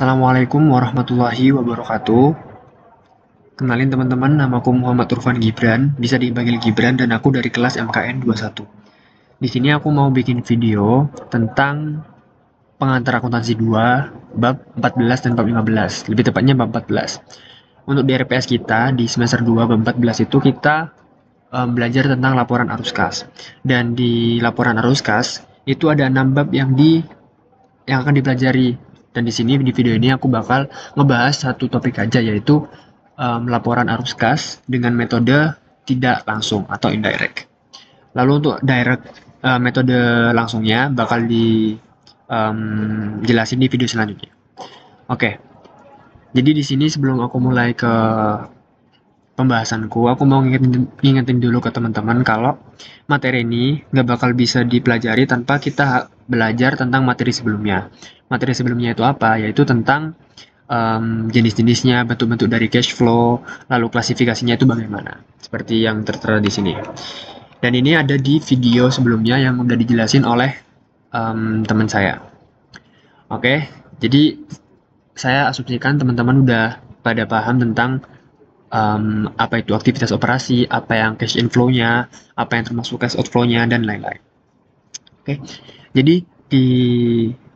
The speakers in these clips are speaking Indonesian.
Assalamualaikum warahmatullahi wabarakatuh. Kenalin teman-teman, namaku Muhammad Turfan Gibran, bisa dipanggil Gibran dan aku dari kelas MKN 21. Di sini aku mau bikin video tentang pengantar akuntansi 2, bab 14 dan bab 15, lebih tepatnya bab 14. Untuk di RPS kita di semester 2 bab 14 itu kita belajar tentang laporan arus kas. Dan di laporan arus kas itu ada 6 bab yang akan dipelajari. Dan di sini di video ini aku bakal ngebahas satu topik aja, yaitu laporan arus kas dengan metode tidak langsung atau indirect. Lalu untuk metode langsungnya bakal dijelasin di video selanjutnya. Oke. Jadi di sini sebelum aku mulai ke pembahasanku, aku mau ngingetin dulu ke teman-teman kalau materi ini nggak bakal bisa dipelajari tanpa kita belajar tentang materi sebelumnya. Materi sebelumnya itu apa? Yaitu tentang jenis-jenisnya, bentuk-bentuk dari cash flow, lalu klasifikasinya itu bagaimana. Seperti yang tertera di sini. Dan ini ada di video sebelumnya yang udah dijelasin oleh teman saya. Oke, jadi saya asumsikan teman-teman udah pada paham tentang apa itu aktivitas operasi, apa yang cash inflow-nya, apa yang termasuk cash outflow-nya, dan lain-lain. Oke, jadi di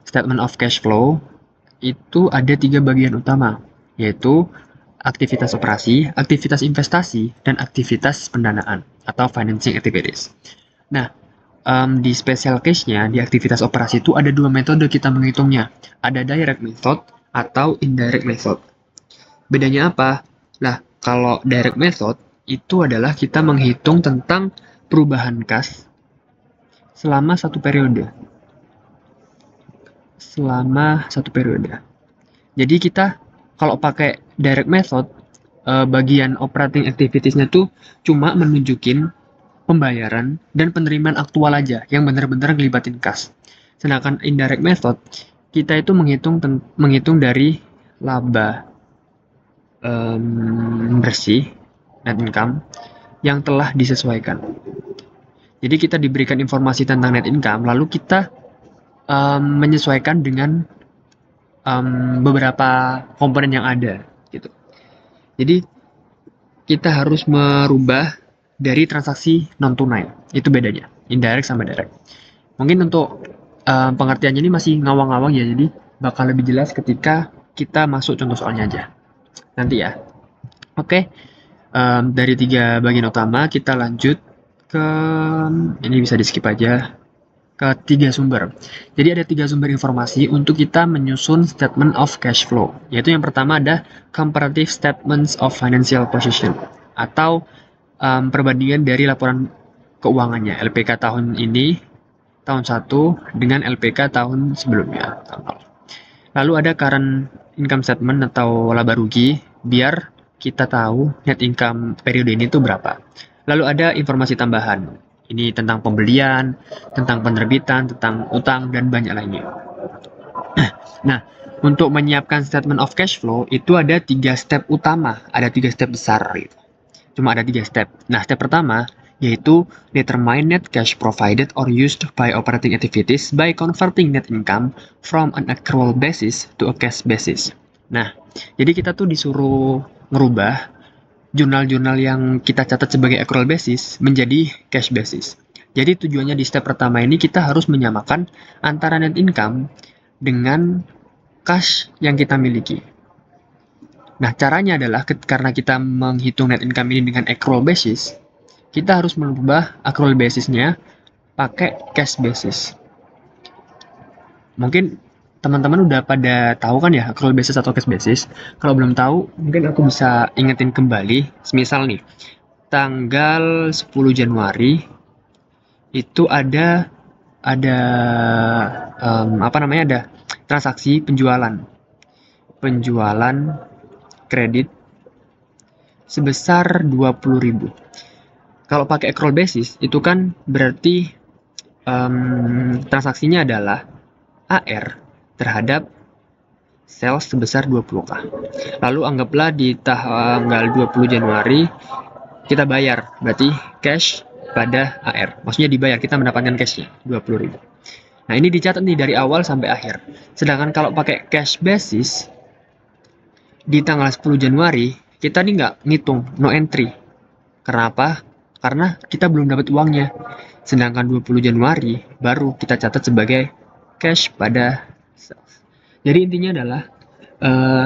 statement of cash flow itu ada 3 bagian utama, yaitu aktivitas operasi, aktivitas investasi, dan aktivitas pendanaan atau financing activities. Nah, di special case-nya, di aktivitas operasi itu ada 2 metode kita menghitungnya. Ada direct method atau indirect method. Bedanya apa? Nah, kalau direct method itu adalah kita menghitung tentang perubahan kas selama satu periode. Jadi kita kalau pakai direct method, bagian operating activities-nya tuh cuma menunjukin pembayaran dan penerimaan aktual aja yang benar-benar ngelibatin kas. Sedangkan indirect method, kita itu menghitung dari laba bersih, net income, yang telah disesuaikan. Jadi kita diberikan informasi tentang net income, lalu kita menyesuaikan dengan beberapa komponen yang ada, gitu. Jadi kita harus merubah dari transaksi non tunai, itu bedanya, indirect sama direct. Mungkin untuk pengertiannya ini masih ngawang-ngawang ya, jadi bakal lebih jelas ketika kita masuk contoh soalnya aja. Nanti ya. Oke, dari 3 bagian utama kita lanjut ke, ini bisa di skip aja, ke 3 sumber. Jadi ada 3 sumber informasi untuk kita menyusun statement of cash flow. Yaitu yang pertama ada comparative statements of financial position atau perbandingan dari laporan keuangannya, LPK tahun ini, tahun 1 dengan LPK tahun sebelumnya, tahun 0. Lalu ada current income statement atau laba rugi, biar kita tahu net income periode ini tuh berapa. Lalu ada informasi tambahan, ini tentang pembelian, tentang penerbitan, tentang utang, dan banyak lainnya. Nah, untuk menyiapkan statement of cash flow itu ada 3 step utama, ada 3 step besar gitu. Cuma ada 3 step. Nah, step pertama yaitu determine net cash provided or used by operating activities by converting net income from an accrual basis to a cash basis. Nah, jadi kita tuh disuruh ngerubah jurnal-jurnal yang kita catat sebagai accrual basis menjadi cash basis. Jadi tujuannya di step pertama ini kita harus menyamakan antara net income dengan cash yang kita miliki. Nah, caranya adalah karena kita menghitung net income ini dengan accrual basis, kita harus merubah accrual basis-nya pakai cash basis. Mungkin teman-teman udah pada tahu kan ya accrual basis atau cash basis. Kalau belum tahu, mungkin aku bisa ingetin kembali. Semisal nih, tanggal 10 Januari itu ada ada transaksi penjualan kredit sebesar 20.000. Kalau pakai accrual basis itu kan berarti transaksinya adalah AR terhadap sales sebesar 20k. Lalu anggaplah di tanggal 20 Januari kita bayar, berarti cash pada AR. Maksudnya dibayar, kita mendapatkan cashnya 20.000. Nah, ini dicatat nih dari awal sampai akhir. Sedangkan kalau pakai cash basis, di tanggal 10 Januari, kita nih nggak ngitung, no entry. Kenapa? Karena kita belum dapat uangnya. Sedangkan 20 Januari baru kita catat sebagai cash pada sales. Jadi intinya adalah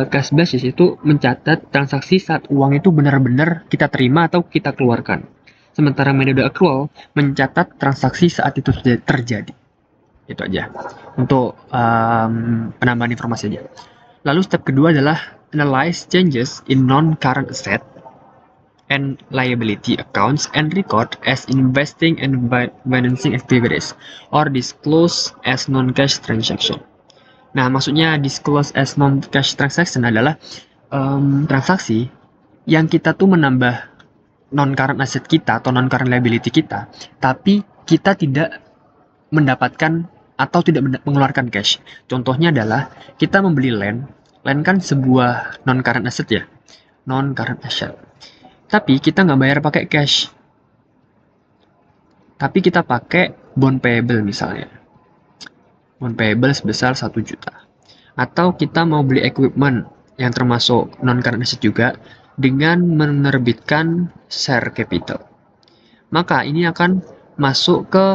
cash basis itu mencatat transaksi saat uang itu benar-benar kita terima atau kita keluarkan. Sementara metode accrual mencatat transaksi saat itu terjadi. Itu aja untuk penambahan informasi aja. Lalu step kedua adalah analyze changes in non-current asset and liability accounts and record as investing and financing activities or disclose as non-cash transaction. Nah, maksudnya disclose as non-cash transaction adalah transaksi yang kita tuh menambah non-current asset kita atau non-current liability kita, tapi kita tidak mendapatkan atau tidak mengeluarkan cash. Contohnya adalah kita membeli land. Land kan sebuah non-current asset ya, non-current asset. Tapi kita nggak bayar pakai cash. Tapi kita pakai bond payable misalnya. Bond payable sebesar 1 juta. Atau kita mau beli equipment yang termasuk non-current asset juga dengan menerbitkan share capital. Maka ini akan masuk ke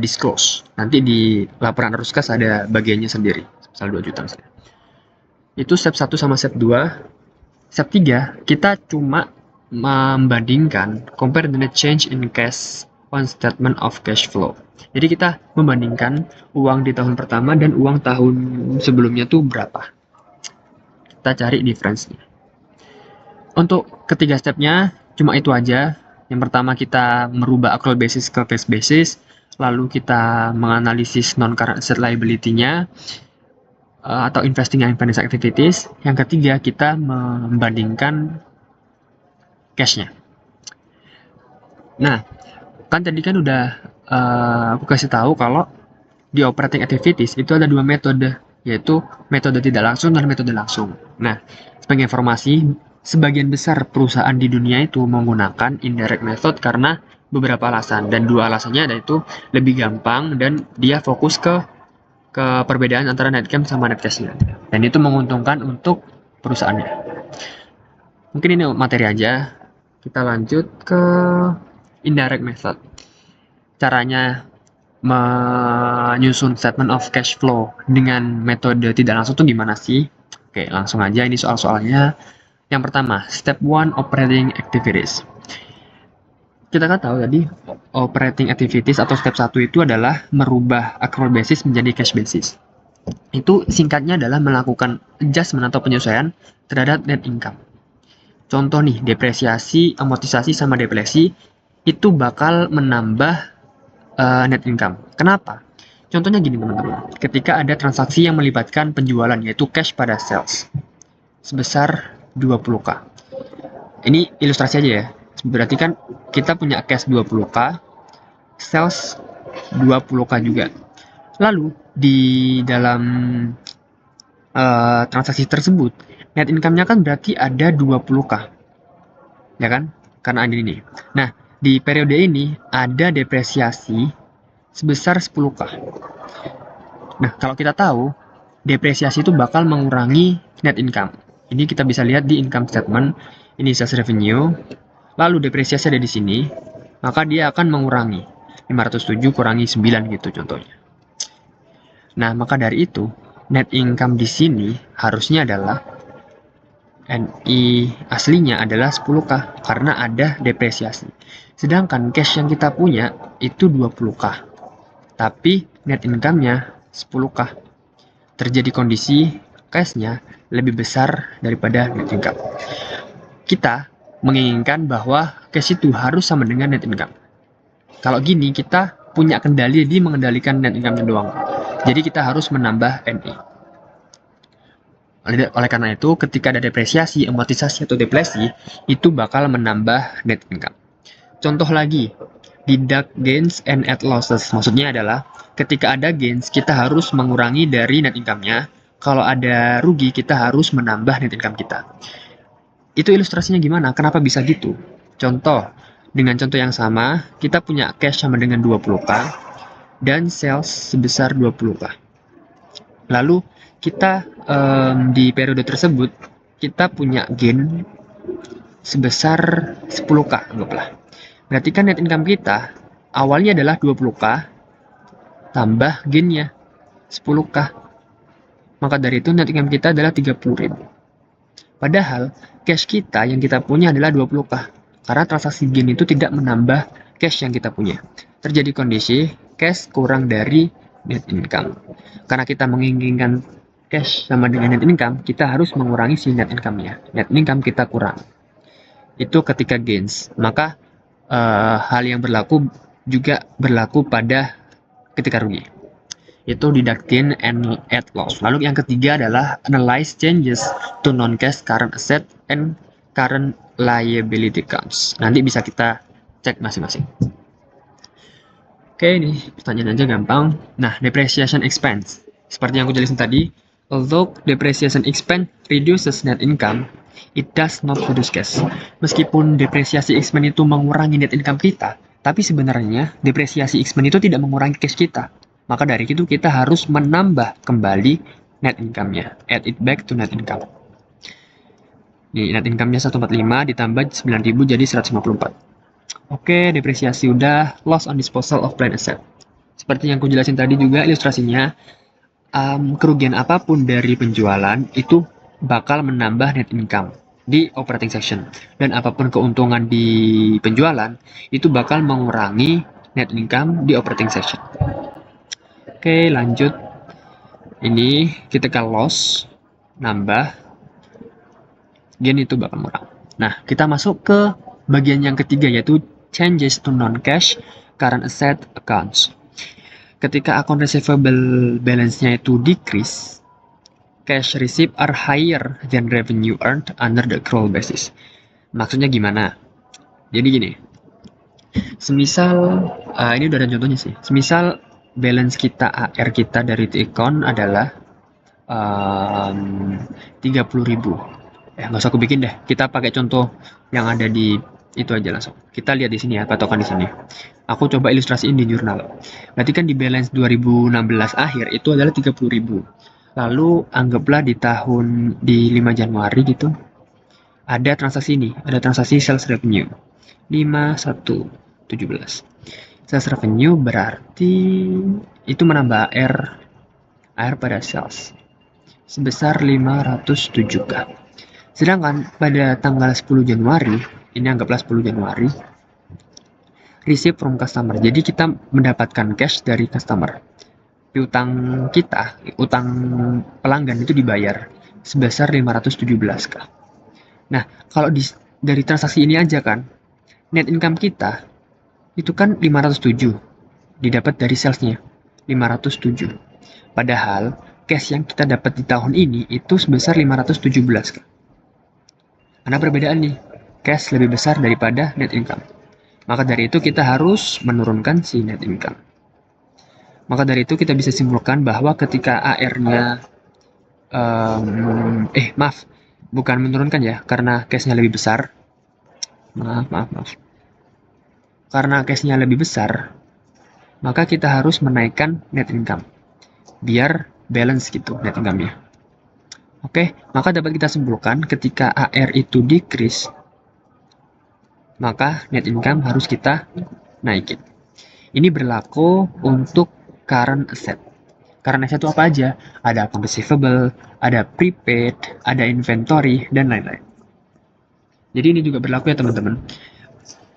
disclose. Nanti di laporan arus kas ada bagiannya sendiri. Misal 2 juta misalnya. Itu step 1 sama step 2. Step 3, kita cuma membandingkan compare the net change in cash on statement of cash flow. Jadi kita membandingkan uang di tahun pertama dan uang tahun sebelumnya tuh berapa. Kita cari difference-nya. Untuk ketiga stepnya cuma itu aja. Yang pertama kita merubah accrual basis ke cash basis, lalu kita menganalisis non-current asset liability-nya atau investing and financial activities. Yang ketiga kita membandingkan cash-nya. Nah, kan tadi kan udah aku kasih tahu kalau di operating activities itu ada 2 metode, yaitu metode tidak langsung dan metode langsung. Nah, sebagai informasi, sebagian besar perusahaan di dunia itu menggunakan indirect method karena beberapa alasan, dan 2 alasannya ada itu lebih gampang dan dia fokus ke perbedaan antara net income sama net cash-nya. Dan itu menguntungkan untuk perusahaannya. Mungkin ini materi aja. Kita lanjut ke indirect method. Caranya menyusun statement of cash flow dengan metode tidak langsung itu gimana sih? Oke, langsung aja ini soal-soalnya. Yang pertama, step 1 operating activities. Kita kan tahu tadi operating activities atau step 1 itu adalah merubah accrual basis menjadi cash basis. Itu singkatnya adalah melakukan adjustment atau penyesuaian terhadap net income. Contoh nih, depresiasi, amortisasi sama deflasi itu bakal menambah net income. Kenapa? Contohnya gini teman-teman, ketika ada transaksi yang melibatkan penjualan yaitu cash pada sales sebesar 20k. Ini ilustrasi aja ya. Berarti kan kita punya cash 20k, sales 20k juga. Lalu di dalam transaksi tersebut net income-nya kan berarti ada 20k. Ya kan? Karena ada ini. Nah, di periode ini ada depresiasi sebesar 10k. Nah, kalau kita tahu depresiasi itu bakal mengurangi net income. Ini kita bisa lihat di income statement. Ini sales revenue. Lalu depresiasi ada di sini, maka dia akan mengurangi 507 kurangi 9 gitu contohnya. Nah, maka dari itu net income di sini harusnya adalah NI aslinya adalah 10k karena ada depresiasi. Sedangkan cash yang kita punya itu 20k. Tapi net income-nya 10k. Terjadi kondisi cash-nya lebih besar daripada net income. Kita menginginkan bahwa cash itu harus sama dengan net income. Kalau gini kita punya kendali di mengendalikan net income-nya doang. Jadi kita harus menambah NI. Oleh karena itu, ketika ada depresiasi, amortisasi, atau deflasi, itu bakal menambah net income. Contoh lagi, deduct gains and add losses. Maksudnya adalah ketika ada gains, kita harus mengurangi dari net income-nya. Kalau ada rugi, kita harus menambah net income kita. Itu ilustrasinya gimana? Kenapa bisa gitu? Contoh, dengan contoh yang sama, kita punya cash sama dengan 20k dan sales sebesar 20k. Lalu kita di periode tersebut kita punya gain sebesar 10k anggaplah. Berarti kan net income kita awalnya adalah 20k tambah gainnya 10k. Maka dari itu net income kita adalah 30.000. Padahal cash kita yang kita punya adalah 20k. Karena transaksi gain itu tidak menambah cash yang kita punya. Terjadi kondisi cash kurang dari net income. Karena kita menginginkan cash sama dengan net income, kita harus mengurangi si net income-nya. Net income kita kurang. Itu ketika gains. Maka hal yang berlaku juga berlaku pada ketika rugi. Itu deducting and add loss. Lalu yang ketiga adalah analyze changes to non-cash current asset and current liability accounts. Nanti bisa kita cek masing-masing. Oke, ini pertanyaan aja gampang. Nah, depreciation expense. Seperti yang aku jelasin tadi, although depreciation expense reduces net income, it does not reduce cash. Meskipun depresiasi expense itu mengurangi net income kita, tapi sebenarnya depresiasi expense itu tidak mengurangi cash kita. Maka dari itu kita harus menambah kembali net income-nya. Add it back to net income. Nih, net income-nya 145 ditambah 9.000 jadi 154. Oke, depresiasi udah. Loss on disposal of plant asset. Seperti yang aku jelasin tadi juga ilustrasinya, kerugian apapun dari penjualan itu bakal menambah net income di operating section. Dan apapun keuntungan di penjualan itu bakal mengurangi net income di operating section. Oke, lanjut. Ini ketika loss nambah, gain itu bakal murah. Nah, kita masuk ke bagian yang ketiga yaitu changes to non-cash current asset accounts. Ketika account receivable balance-nya itu decrease, cash received are higher than revenue earned under the accrual basis. Maksudnya gimana? Jadi gini, semisal, ini udah ada contohnya sih. Semisal balance kita AR kita dari account adalah 30.000. Nggak usah aku bikin deh. Kita pakai contoh yang ada di itu aja langsung. Kita lihat di sini ya, patokan di sini. Aku coba ilustrasiin di jurnal. Berarti kan di balance 2016 akhir itu adalah 30.000. Lalu anggaplah di 5 Januari gitu. Ada transaksi ini, ada transaksi sales revenue. 5117. Sales revenue berarti itu menambah AR pada sales sebesar 507k. Sedangkan pada tanggal 10 Januari, ini anggaplah 10 Januari, receive from customer. Jadi kita mendapatkan cash dari customer. Utang pelanggan itu dibayar sebesar 517k. Nah, kalau dari transaksi ini aja kan, net income kita itu kan 507 didapat dari salesnya 507. Padahal cash yang kita dapat di tahun ini itu sebesar 517. Karena perbedaan nih, cash lebih besar daripada net income. Maka dari itu kita harus menurunkan si net income. Maka dari itu kita bisa simpulkan bahwa ketika AR-nya bukan menurunkan ya, karena cash-nya lebih besar. Maaf. Karena cash-nya lebih besar, maka kita harus menaikkan net income biar balance gitu net income-nya. Oke, maka dapat kita simpulkan ketika AR itu decrease, maka net income harus kita naikin. Ini berlaku untuk current asset. Current asset itu apa aja? Ada account receivable, ada prepaid, ada inventory, dan lain-lain. Jadi ini juga berlaku ya teman-teman.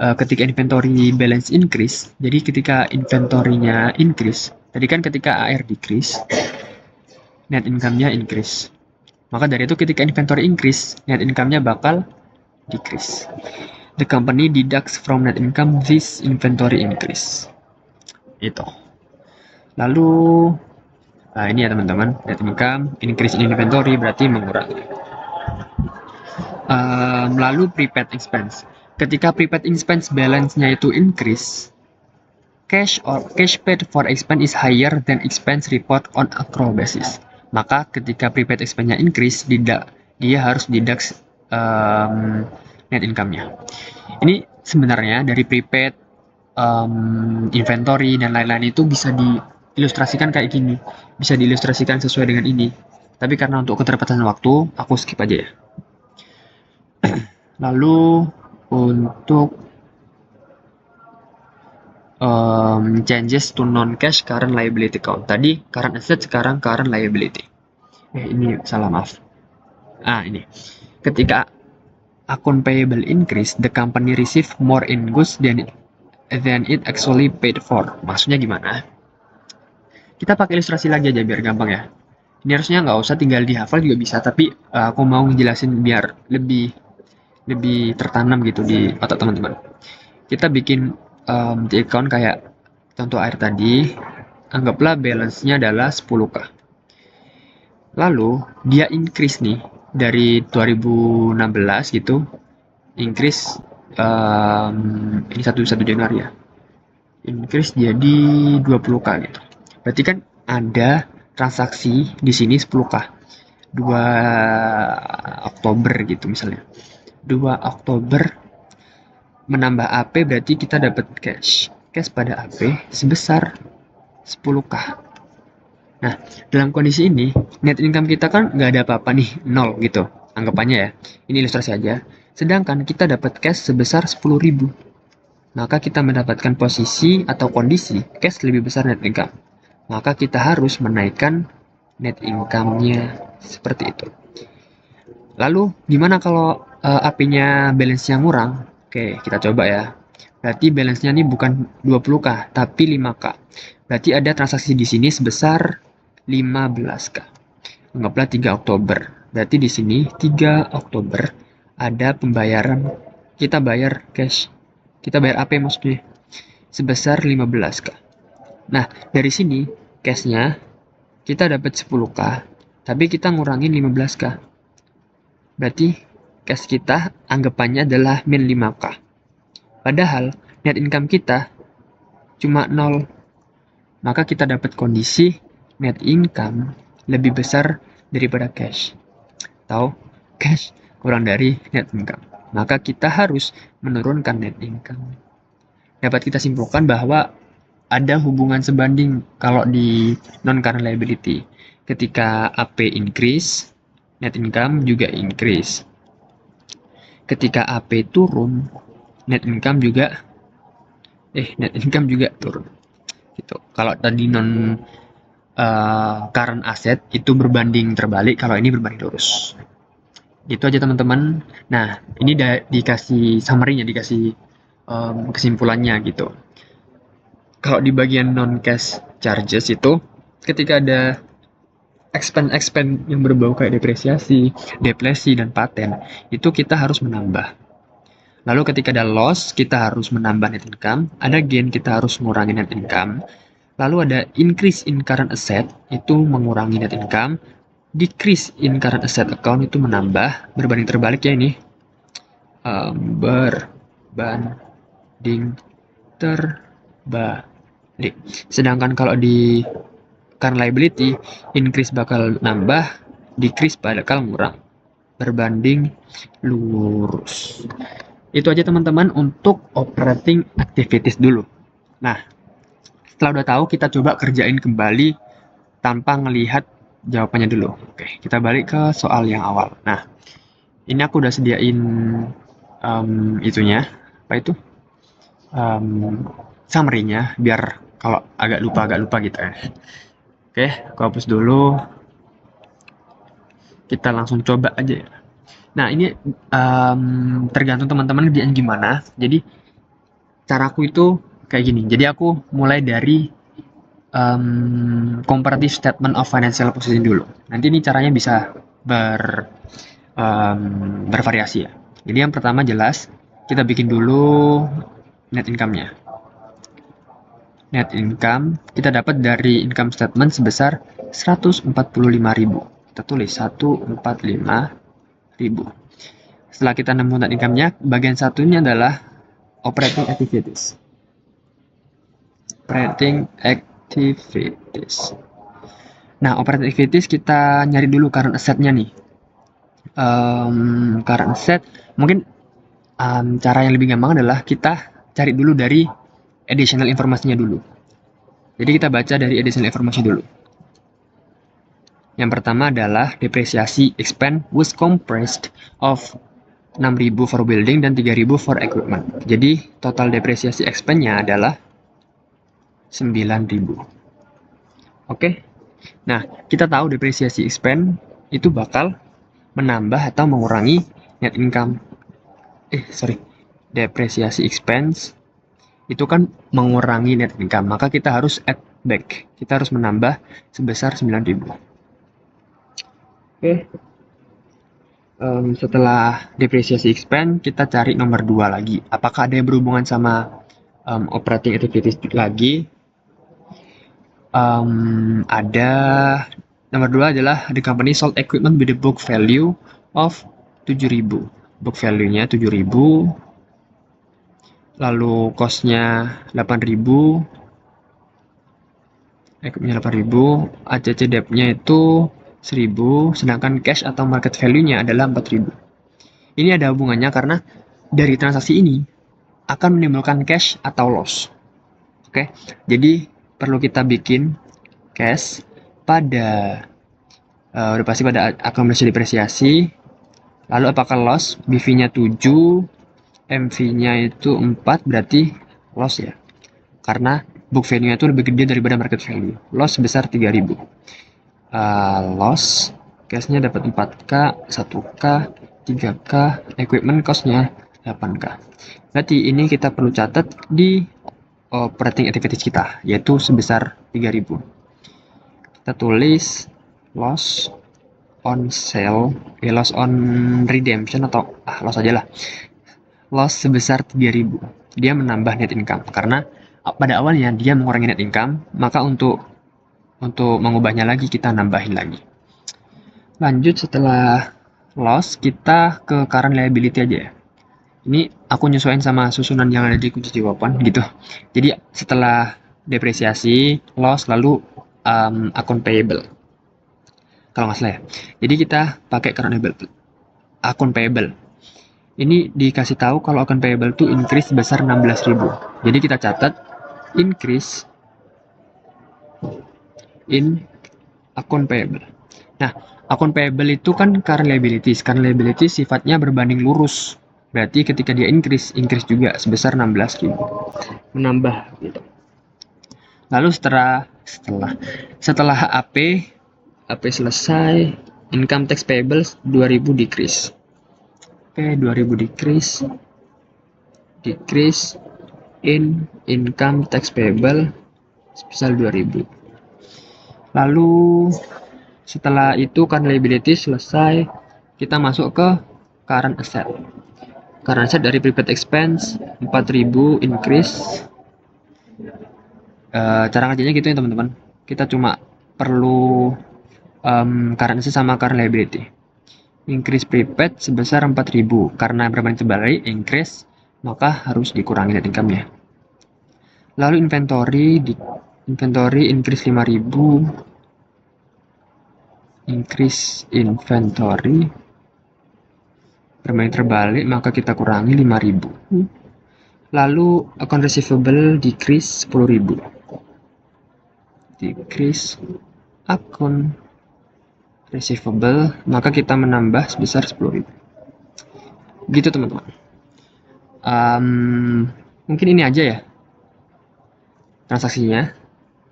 Ketika inventory balance increase, jadi ketika inventory-nya increase, tadi kan ketika AR decrease, net income-nya increase. Maka dari itu ketika inventory increase, net income-nya bakal decrease. The company deducts from net income this inventory increase. Itu. Lalu, ini ya teman-teman, net income, increase in inventory berarti mengurangi. Lalu prepaid expense. Ketika prepaid expense balance-nya itu increase, cash paid for expense is higher than expense report on accrual basis. Maka ketika prepaid expense-nya increase, dia harus deduct net income-nya. Ini sebenarnya dari prepaid, inventory, dan lain-lain itu bisa diilustrasikan kayak gini. Bisa diilustrasikan sesuai dengan ini. Tapi karena untuk keterbatasan waktu, aku skip aja ya. Lalu untuk changes to non-cash current liability account. Tadi current asset, sekarang current liability. Ini salah, maaf. Ini. Ketika akun payable increase, the company receive more in goods than it actually paid for. Maksudnya gimana? Kita pakai ilustrasi lagi aja biar gampang ya. Ini harusnya nggak usah tinggal dihafal juga bisa, tapi aku mau ngejelasin biar lebih tertanam gitu di otak teman-teman. Kita bikin di account kayak contoh air tadi, anggaplah balance-nya adalah 10k. Lalu dia increase nih dari 2016 gitu, increase ini 1 Januari ya. Increase jadi 20k gitu. Berarti kan ada transaksi di sini 10k. 2 Oktober gitu misalnya. 2 Oktober menambah AP berarti kita dapat cash. Cash pada AP sebesar 10k. Nah, dalam kondisi ini, net income kita kan nggak ada apa-apa nih, 0 gitu. Anggapannya ya, ini ilustrasi aja. Sedangkan kita dapat cash sebesar 10.000. Maka kita mendapatkan posisi atau kondisi cash lebih besar net income. Maka kita harus menaikkan net income-nya seperti itu. Lalu, gimana kalau AP-nya balance-nya ngurang? Oke, kita coba ya. Berarti balance-nya ini bukan 20k, tapi 5k. Berarti ada transaksi di sini sebesar 15k. Anggaplah 3 Oktober. Berarti di sini 3 Oktober ada pembayaran, kita bayar cash. Kita bayar AP maksudnya sebesar 15k. Nah, dari sini cash-nya kita dapat 10k, tapi kita ngurangin 15k. Berarti cash kita anggapannya adalah min 5k. Padahal net income kita cuma 0. Maka kita dapat kondisi net income lebih besar daripada cash. Tahu? Cash kurang dari net income. Maka kita harus menurunkan net income. Dapat kita simpulkan bahwa ada hubungan sebanding kalau di non-current liability. Ketika AP increase, net income juga increase. Ketika AP turun, net income juga turun. Gitu. Kalau tadi non current asset itu berbanding terbalik, kalau ini berbanding lurus. Itu aja teman-teman. Nah, ini dikasih summary-nya, dikasih kesimpulannya gitu. Kalau di bagian non-cash charges itu, ketika ada expense yang berbau kayak depresiasi, depresi, dan paten, itu kita harus menambah. Lalu ketika ada loss, kita harus menambah net income. Ada gain, kita harus mengurangi net income. Lalu ada increase in current asset, itu mengurangi net income. Decrease in current asset account itu menambah. Berbanding terbalik ya ini. Berbanding terbalik. Sedangkan kalau di current liability, increase bakal nambah, decrease bakal ngurang. Berbanding lurus. Itu aja teman-teman untuk operating activities dulu. Nah, setelah udah tahu, kita coba kerjain kembali tanpa ngelihat jawabannya dulu. Oke, kita balik ke soal yang awal. Nah, ini aku udah sediain itunya, apa itu? Summary-nya, biar kalau agak lupa gitu ya. Oke, aku hapus dulu. Kita langsung coba aja ya. Nah, ini tergantung teman-teman kerjaan gimana. Jadi, caraku itu kayak gini. Jadi, aku mulai dari comparative statement of financial position dulu. Nanti ini caranya bisa bervariasi ya. Jadi, yang pertama jelas, kita bikin dulu net income-nya. Net income kita dapat dari income statement sebesar 145.000. Kita tulis 145.000. Setelah kita nemu net income-nya, bagian satunya adalah operating activities. Nah, operating activities kita nyari dulu current asset-nya nih. Current asset, mungkin cara yang lebih gampang adalah kita cari dulu dari additional informasinya dulu. Jadi kita baca dari additional informasi dulu. Yang pertama adalah depresiasi expense was compressed of 6.000 for building dan 3.000 for equipment. Jadi total depresiasi expense-nya adalah 9.000. Oke. Nah, kita tahu depresiasi expense itu bakal menambah atau mengurangi net income. Depresiasi expense itu kan mengurangi net income, maka kita harus add back. Kita harus menambah sebesar 9.000. Oke. Setelah depresiasi expense, kita cari nomor 2 lagi. Apakah ada yang berhubungan sama operating activities lagi? Ada. Nomor 2 adalah the company sold equipment with a book value of 7.000. Book value-nya 7.000. Lalu cost-nya 8.000. Equipment-nya 8.000. ACC debt-nya itu 1.000, sedangkan cash atau market value-nya adalah 4.000. Ini ada hubungannya karena dari transaksi ini akan menimbulkan cash atau loss. Oke, jadi perlu kita bikin cash pada udah pasti pada akumulasi depresiasi. Lalu apakah loss? BV-nya 7, MV-nya itu 4, berarti loss ya. Karena book value-nya itu lebih gede daripada market value. Loss sebesar 3.000. Loss, cash-nya dapat 4K, 1K, 3K, equipment cost-nya 8K. Berarti ini kita perlu catat di operating activities kita, yaitu sebesar 3.000. Kita tulis loss on sale, loss on redemption atau loss aja lah. Loss sebesar 3.000. Dia menambah net income karena pada awalnya dia mengurangi net income, maka untuk mengubahnya lagi kita nambahin lagi. Lanjut setelah loss kita ke current liability aja ya. Ini aku nyesuaiin sama susunan yang ada di kunci jawaban gitu. Jadi setelah depresiasi, loss, lalu akun payable. Kalau nggak salah ya. Jadi kita pakai current liability. Akun payable. Ini dikasih tahu kalau akun payable itu increase sebesar 16.000. Jadi kita catat increase in akun payable. Nah, akun payable itu kan current liabilities. Current liabilities sifatnya berbanding lurus. Berarti ketika dia increase juga sebesar 16.000. Menambah gitu. Lalu setelah AP selesai, income tax payable 2.000 decrease. Oke, 2.000 decrease in income tax payable sebesar 2.000. Lalu setelah itu current liability selesai, kita masuk ke current asset. Current asset dari prepaid expense 4.000 increase. Cara kerjanya gitu ya teman-teman. Kita cuma perlu current asset sama current liability. Increase prepaid sebesar 4.000 karena berbanding terbalik increase, maka harus dikurangi net income-nya. Lalu inventory increase 5.000. Increase inventory berbanding terbalik, maka kita kurangi 5.000. Lalu account receivable decrease 10.000. Decrease account receivable, maka kita menambah sebesar 10.000. Gitu teman-teman. Mungkin ini aja ya transaksinya.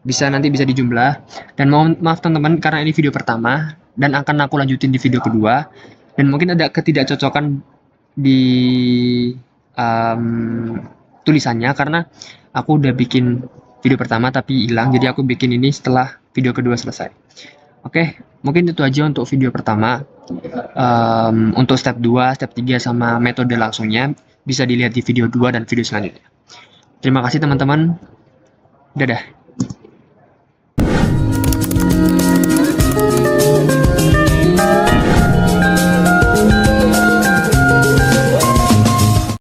Nanti bisa dijumlah. Dan mohon maaf teman-teman karena ini video pertama dan akan aku lanjutin di video kedua. Dan mungkin ada ketidakcocokan di tulisannya karena aku udah bikin video pertama tapi hilang, jadi aku bikin ini setelah video kedua selesai. Oke, mungkin itu aja untuk video pertama. Untuk step 2, step 3 sama metode langsungnya bisa dilihat di video 2 dan video selanjutnya. Terima kasih teman-teman. Dadah.